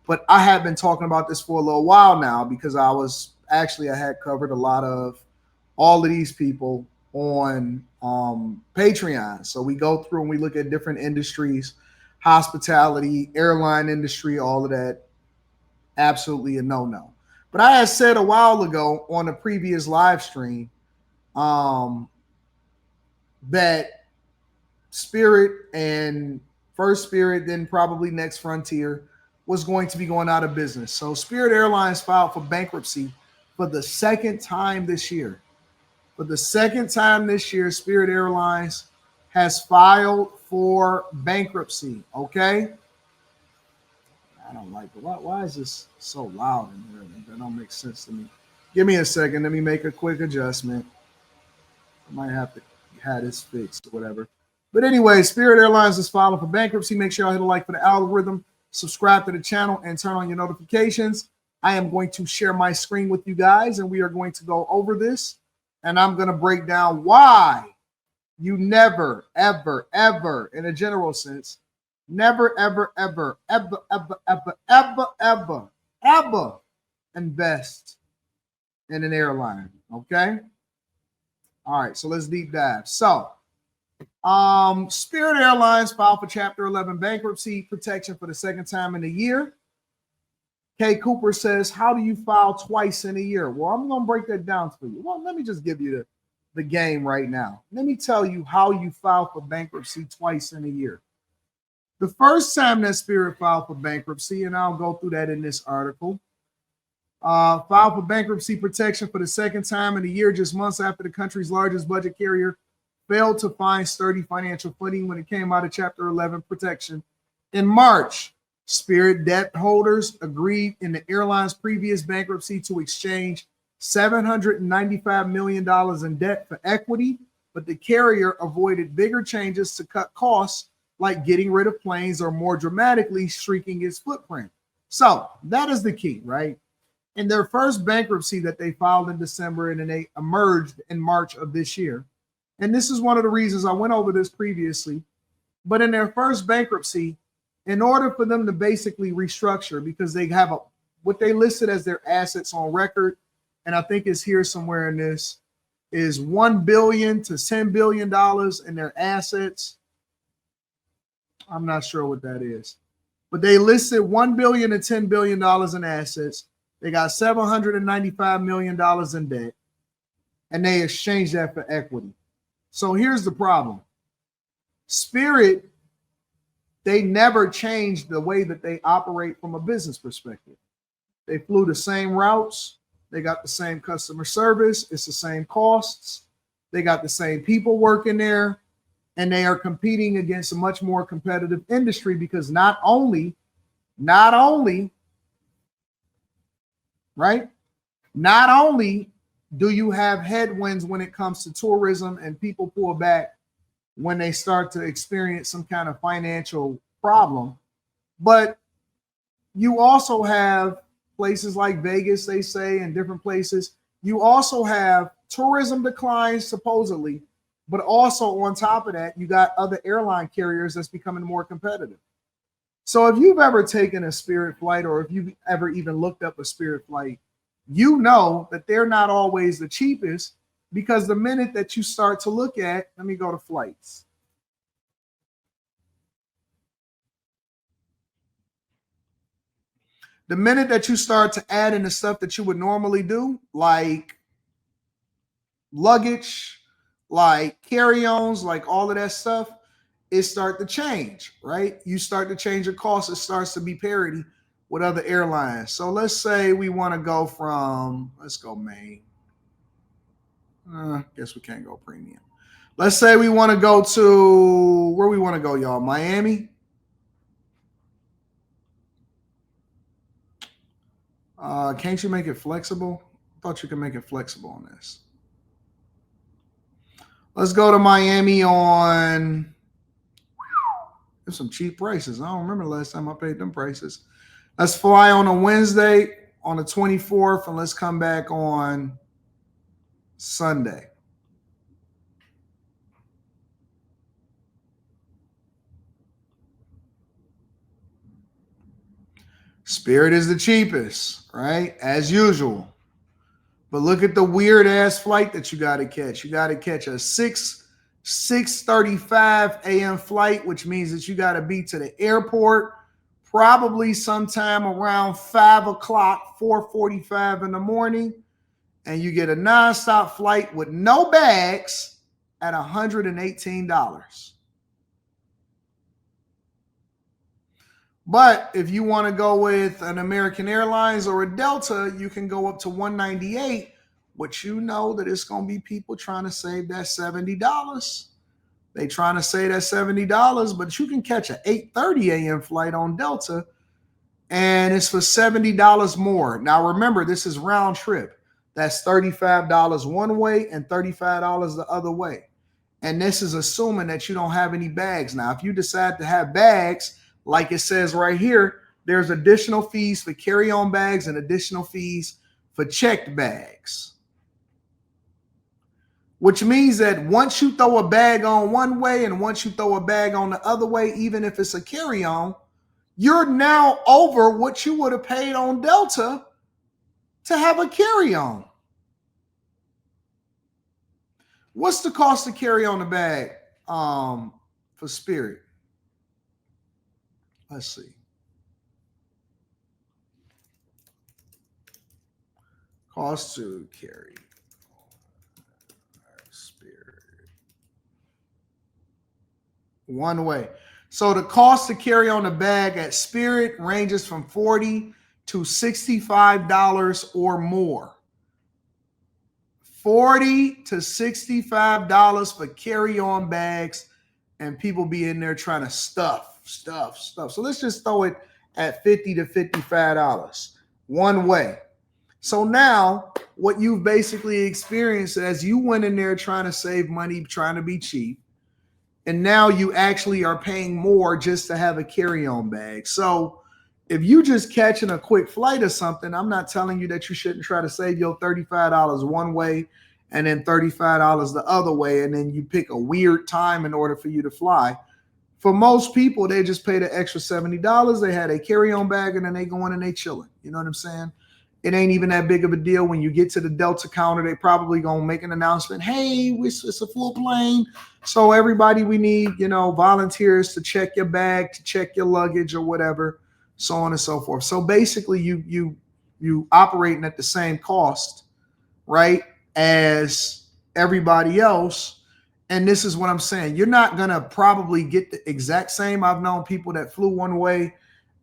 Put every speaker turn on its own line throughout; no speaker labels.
But I have been talking about this for a little while now because I had covered a lot of all of these people on Patreon. So we go through and we look at different industries, hospitality, airline industry, all of that. Absolutely a no-no. But I had said a while ago on a previous live stream um, that Spirit and First Spirit, then probably Next Frontier, was going to be going out of business. So Spirit Airlines filed for bankruptcy for the second time this year. For the second time this year, Spirit Airlines has filed for bankruptcy. Okay. I don't like it. Why is this so loud in here? That don't make sense to me. Give me a second. Let me make a quick adjustment. I might have to have this fixed or whatever. But anyway, Spirit Airlines is filing for bankruptcy. Make sure y'all hit a like for the algorithm, subscribe to the channel, and turn on your notifications. I am going to share my screen with you guys, and we are going to go over this. And I'm going to break down why you never, ever, ever, in a general sense, never, ever, ever, ever, ever, ever, ever, ever, ever invest in an airline. Okay? All right, so let's deep dive. So, Spirit Airlines filed for Chapter 11 bankruptcy protection for the second time in a year. Kay Cooper says, how do you file twice in a year? Well, I'm going to break that down for you. Well, let me just give you the game right now. Let me tell you how you file for bankruptcy twice in a year. The first time that Spirit filed for bankruptcy, and I'll go through that in this article, filed for bankruptcy protection for the second time in a year, just months after the country's largest budget carrier failed to find sturdy financial footing when it came out of Chapter 11 protection. In March, Spirit debt holders agreed in the airline's previous bankruptcy to exchange $795 million in debt for equity, but the carrier avoided bigger changes to cut costs, like getting rid of planes or more dramatically shrinking its footprint. So that is the key, right? In their first bankruptcy that they filed in December, and then they emerged in March of this year. And this is one of the reasons I went over this previously. But in their first bankruptcy, in order for them to basically restructure, because they have what they listed as their assets on record, and I think it's here somewhere in this, is $1 billion to $10 billion in their assets. I'm not sure what that is, but they listed $1 billion to $10 billion in assets. They got $795 million in debt, and they exchanged that for equity. So here's the problem. Spirit, they never changed the way that they operate from a business perspective. They flew the same routes. They got the same customer service. It's the same costs. They got the same people working there, and they are competing against a much more competitive industry because not only, right? Not only do you have headwinds when it comes to tourism and people pull back when they start to experience some kind of financial problem, but you also have places like Vegas, they say, and different places. You also have tourism declines, supposedly, but also on top of that, you got other airline carriers that's becoming more competitive. So if you've ever taken a Spirit flight, or if you've ever even looked up a Spirit flight, you know that they're not always the cheapest, because the minute that you start to look at, let me go to flights. The minute that you start to add in the stuff that you would normally do, like luggage, like carry-ons, like all of that stuff, it start to change, right? You start to change your costs. It starts to be parity with other airlines. So let's say we want to go from, let's go main. Guess we can't go premium. Let's say we want to go to, where we want to go, y'all? Miami? Can't you make it flexible? I thought you could make it flexible on this. Let's go to Miami on, there's some cheap prices. I don't remember the last time I paid them prices. Let's fly on a Wednesday on the 24th, and let's come back on Sunday. Spirit is the cheapest, right? As usual. But look at the weird ass flight that you got to catch. You got to catch a 6:35 a.m. flight, which means that you got to be to the airport probably sometime around 5 o'clock, 4:45 in the morning. And you get a nonstop flight with no bags at $118. But if you want to go with an American Airlines or a Delta, you can go up to $198, which you know that it's going to be people trying to save that $70. They trying to save that $70, but you can catch an 8:30 a.m. flight on Delta, and it's for $70 more. Now, remember, this is round trip. That's $35 one way and $35 the other way. And this is assuming that you don't have any bags. Now, if you decide to have bags, like it says right here, there's additional fees for carry-on bags and additional fees for checked bags. Which means that once you throw a bag on one way and once you throw a bag on the other way, even if it's a carry-on, you're now over what you would have paid on Delta to have a carry-on. What's the cost to carry on the bag for Spirit? Let's see. Cost to carry Spirit. One way. So the cost to carry on the bag at Spirit ranges from $40 to $65 or more. $40 to $65 for carry-on bags, and people be in there trying to stuff. So let's just throw it at $50 to $55 one way. So now what you've basically experienced as you went in there trying to save money, trying to be cheap, and now you actually are paying more just to have a carry-on bag. So if you just catching a quick flight or something, I'm not telling you that you shouldn't try to save your $35 one way and then $35 the other way, and then you pick a weird time in order for you to fly. For most people, they just pay the extra $70. They had a carry-on bag, and then they go in and they chilling. You know what I'm saying? It ain't even that big of a deal. When you get to the Delta counter, they probably gonna make an announcement. Hey, it's a full plane. So everybody, we need, volunteers to check your bag, to check your luggage or whatever, so on and so forth. So basically you operating at the same cost, right, as everybody else. And this is what I'm saying. You're not going to probably get the exact same. I've known people that flew one way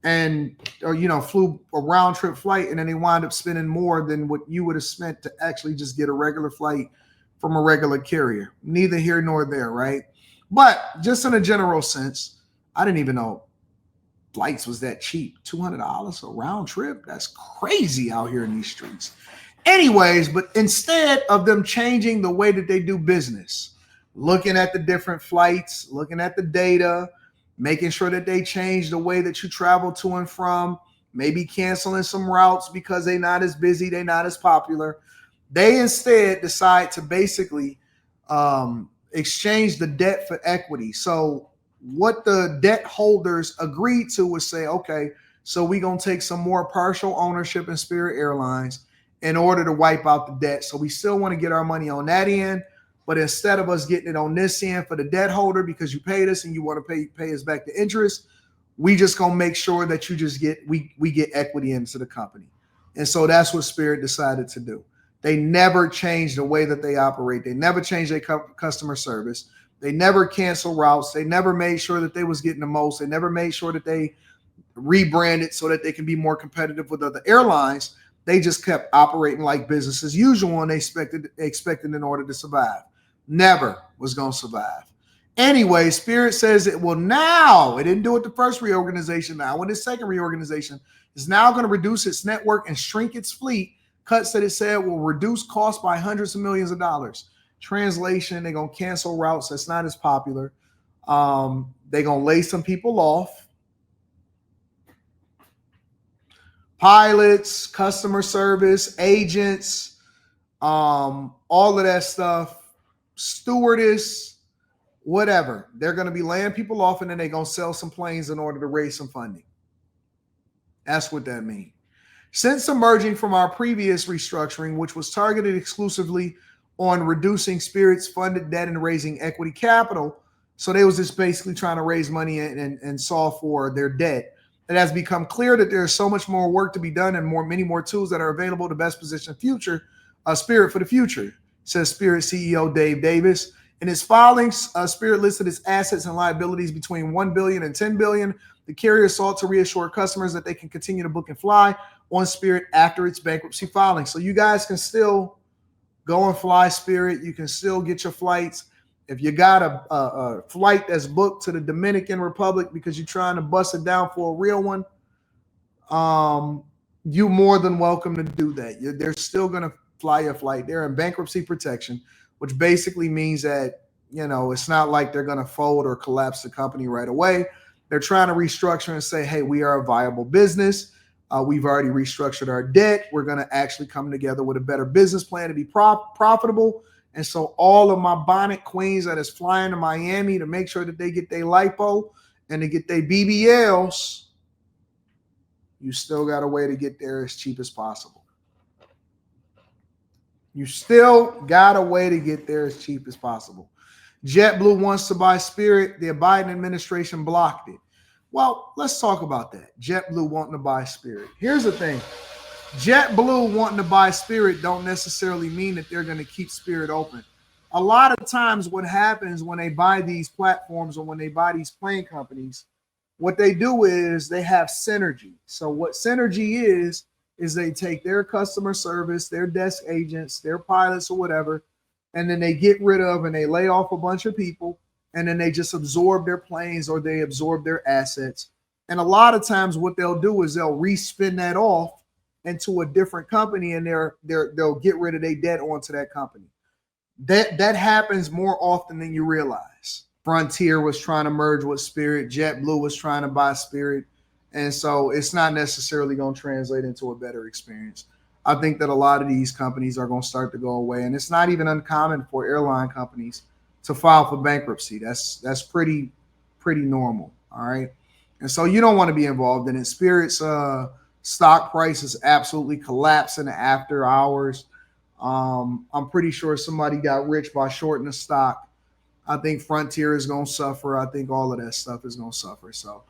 and, flew a round trip flight, and then they wind up spending more than what you would have spent to actually just get a regular flight from a regular carrier. Neither here nor there, right? But just in a general sense, I didn't even know flights was that cheap. $200 a round trip? That's crazy out here in these streets. Anyways, but instead of them changing the way that they do business, looking at the different flights, looking at the data, making sure that they change the way that you travel to and from, maybe canceling some routes because they're not as busy, they're not as popular. They instead decide to basically exchange the debt for equity. So what the debt holders agreed to was say, okay, so we're going to take some more partial ownership in Spirit Airlines in order to wipe out the debt. So we still want to get our money on that end, but instead of us getting it on this end for the debt holder because you paid us and you want to pay us back the interest, we just going to make sure that you just we get equity into the company. And so that's what Spirit decided to do. They never changed the way that they operate. They never changed their customer service. They never canceled routes. They never made sure that they was getting the most. They never made sure that they rebranded so that they can be more competitive with other airlines. They just kept operating like business as usual, and they expected in order to survive. Never was going to survive. Anyway, Spirit says it will now, it didn't do it the first reorganization. Now, in this second reorganization, is now going to reduce its network and shrink its fleet. Cuts that it said will reduce costs by hundreds of millions of dollars. Translation, they're going to cancel routes that's not as popular. They're going to lay some people off. Pilots, customer service, agents, all of that stuff, stewardess, whatever. They're going to be laying people off, and then they're going to sell some planes in order to raise some funding. That's what that means. Since emerging from our previous restructuring, which was targeted exclusively on reducing Spirit's funded debt and raising equity capital, so they was just basically trying to raise money and solve for their debt. It has become clear that there's so much more work to be done and many more tools that are available to best position future Spirit for the future, says Spirit CEO Dave Davis. In his filings, Spirit listed its assets and liabilities between $1 billion and $10 billion. The carrier sought to reassure customers that they can continue to book and fly on Spirit after its bankruptcy filing. So you guys can still go and fly Spirit. You can still get your flights. If you got a flight that's booked to the Dominican Republic because you're trying to bust it down for a real one, you more than welcome to do that. They're still going to fly your flight. They're in bankruptcy protection, which basically means that, it's not like they're going to fold or collapse the company right away. They're trying to restructure and say, hey, we are a viable business. We've already restructured our debt. We're going to actually come together with a better business plan to be profitable. And so all of my bonnet queens that is flying to Miami to make sure that they get their lipo and to get their BBLs, you still got a way to get there as cheap as possible. You still got a way to get there as cheap as possible. JetBlue wants to buy Spirit. The Biden administration blocked it. Well, let's talk about that. JetBlue wanting to buy Spirit. Here's the thing. JetBlue wanting to buy Spirit don't necessarily mean that they're going to keep Spirit open. A lot of times what happens when they buy these platforms or when they buy these plane companies, what they do is they have synergy. So what synergy is they take their customer service, their desk agents, their pilots or whatever, and then they get rid of and they lay off a bunch of people, and then they just absorb their planes or they absorb their assets. And a lot of times what they'll do is they'll respin that off into a different company, and they'll get rid of their debt onto that company. That happens more often than you realize. Frontier was trying to merge with Spirit. JetBlue was trying to buy Spirit. And so it's not necessarily going to translate into a better experience. I think that a lot of these companies are going to start to go away. And it's not even uncommon for airline companies to file for bankruptcy. That's pretty normal. All right. And so you don't want to be involved in it. Spirit's stock price is absolutely collapsing after hours. I'm pretty sure somebody got rich by shorting the stock. I think Frontier is going to suffer. I think all of that stuff is going to suffer. So